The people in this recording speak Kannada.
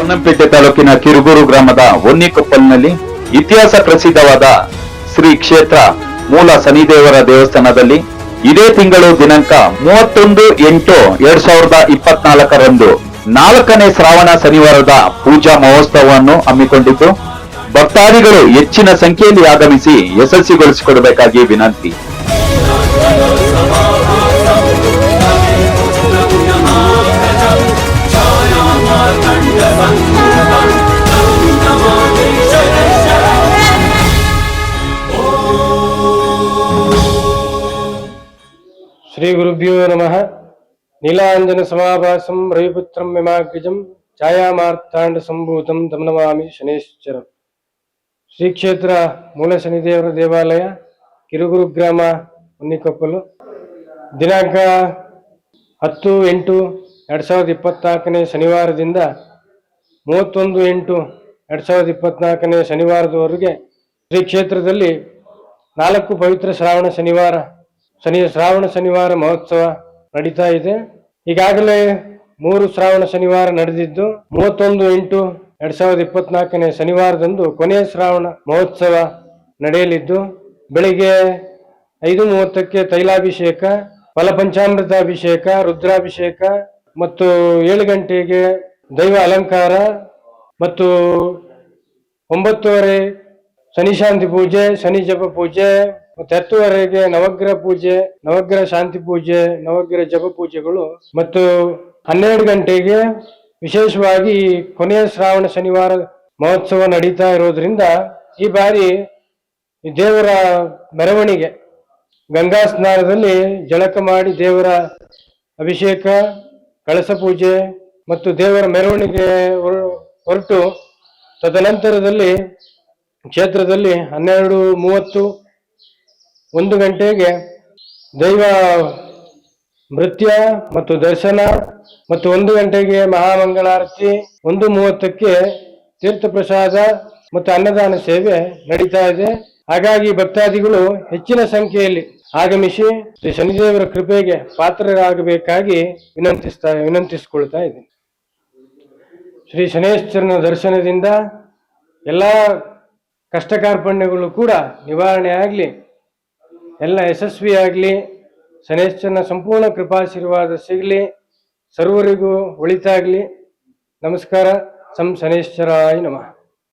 ಪೊನ್ನಂಪೇಟೆ ತಾಲೂಕಿನ ಕಿರುಗೂರು ಗ್ರಾಮದ ಹೊನ್ನಿಕೊಪ್ಪಲಿನಲ್ಲಿ ಇತಿಹಾಸ ಪ್ರಸಿದ್ಧವಾದ ಶ್ರೀ ಕ್ಷೇತ್ರ ಮೂಲ ಶನಿದೇವರ ದೇವಸ್ಥಾನದಲ್ಲಿ ಇದೇ ತಿಂಗಳು ದಿನಾಂಕ 31/8/2024ರಂದು 4ನೇ ಶ್ರಾವಣ ಶನಿವಾರದ ಪೂಜಾ ಮಹೋತ್ಸವವನ್ನು ಹಮ್ಮಿಕೊಂಡಿದ್ದು ಭಕ್ತಾದಿಗಳು ಹೆಚ್ಚಿನ ಸಂಖ್ಯೆಯಲ್ಲಿ ಆಗಮಿಸಿ ಯಶಸ್ವಿಗೊಳಿಸಿಕೊಡಬೇಕಾಗಿ ವಿನಂತಿ. ಶ್ರೀ ಗುರುಭ್ಯೋ ನಮಃ. ನೀಲಾಂಜನ ಸಮಾಭಾಸಂ ರವಿಪುತ್ರಂ ಯಮಾಗ್ರಜಂ ಛಾಯಾಮಾರ್ತಾಂಡ ಸಂಭೂತಂ ತಂ ನಮಾಮಿ ಶನೇಶ್ವರಂ. ಶ್ರೀ ಕ್ಷೇತ್ರ ಮೂಲ ಶನಿದೇವರ ದೇವಾಲಯ, ಕಿರುಗೂರು ಗ್ರಾಮ, ಹೊನ್ನಿಕೊಪ್ಪಲು. ದಿನಾಂಕ 10/8/2024 ಶನಿವಾರದಿಂದ 31/8/2024 ಶನಿವಾರದವರೆಗೆ ಶ್ರೀ ಕ್ಷೇತ್ರದಲ್ಲಿ 4 ಪವಿತ್ರ ಶ್ರಾವಣ ಶನಿವಾರ ಮಹೋತ್ಸವ ನಡೀತಾ ಇದೆ. ಈಗಾಗಲೇ 3 ಶ್ರಾವಣ ಶನಿವಾರ ನಡೆದಿದ್ದು 31/8/2024 ಶನಿವಾರದಂದು ಕೊನೆಯ ಶ್ರಾವಣ ಮಹೋತ್ಸವ ನಡೆಯಲಿದ್ದು ಬೆಳಿಗ್ಗೆ 5:30ಕ್ಕೆ ತೈಲಾಭಿಷೇಕ, ಫಲಪಂಚಾಮೃತಾಭಿಷೇಕ, ರುದ್ರಾಭಿಷೇಕ ಮತ್ತು 7 ಗಂಟೆಗೆ ದೈವ ಅಲಂಕಾರ ಮತ್ತು 9:30 ಶನಿ ಶಾಂತಿ ಪೂಜೆ, ಶನಿ ಜಪ ಪೂಜೆ ಮತ್ತು 10:00ವರೆಗೆ ನವಗ್ರಹ ಪೂಜೆ, ನವಗ್ರಹ ಶಾಂತಿ ಪೂಜೆ, ನವಗ್ರಹ ಜಪ ಪೂಜೆಗಳು ಮತ್ತು 12 ಗಂಟೆಗೆ ವಿಶೇಷವಾಗಿ ಕೊನೆಯ ಶ್ರಾವಣ ಶನಿವಾರ ಮಹೋತ್ಸವ ನಡೀತಾ ಇರೋದ್ರಿಂದ ಈ ಬಾರಿ ದೇವರ ಮೆರವಣಿಗೆ ಗಂಗಾ ಸ್ನಾನದಲ್ಲಿ ಜಳಕ ಮಾಡಿ ದೇವರ ಅಭಿಷೇಕ, ಕಳಸ ಪೂಜೆ ಮತ್ತು ದೇವರ ಮೆರವಣಿಗೆ ಹೊರಟು ತದನಂತರದಲ್ಲಿ ಕ್ಷೇತ್ರದಲ್ಲಿ 12:30 1 ಗಂಟೆಗೆ ದೈವ ನೃತ್ಯ ಮತ್ತು ದರ್ಶನ ಮತ್ತು 1 ಗಂಟೆಗೆ ಮಹಾಮಂಗಳಾರತಿ, 1:30ಕ್ಕೆ ತೀರ್ಥ ಪ್ರಸಾದ ಮತ್ತು ಅನ್ನದಾನ ಸೇವೆ ನಡೀತಾ ಇದೆ. ಹಾಗಾಗಿ ಭಕ್ತಾದಿಗಳು ಹೆಚ್ಚಿನ ಸಂಖ್ಯೆಯಲ್ಲಿ ಆಗಮಿಸಿ ಶ್ರೀ ಶನಿದೇವರ ಕೃಪೆಗೆ ಪಾತ್ರರಾಗಬೇಕಾಗಿ ವಿನಂತಿಸಿಕೊಳ್ತಾ ಇದ್ದೀನಿ. ಶ್ರೀ ಶನೇಶ್ವರನ ದರ್ಶನದಿಂದ ಎಲ್ಲ ಕಷ್ಟ ಕಾರ್ಪಣ್ಯಗಳು ಕೂಡ ನಿವಾರಣೆ ಆಗಲಿ, ಎಲ್ಲ ಯಶಸ್ವಿಯಾಗಲಿ, ಶನೇಶ್ವರನ ಸಂಪೂರ್ಣ ಕೃಪಾಶೀರ್ವಾದ ಸಿಗಲಿ, ಸರ್ವರಿಗೂ ಒಳಿತಾಗಲಿ. ನಮಸ್ಕಾರ. ಶನೇಶ್ವರಾಯ ನಮಃ.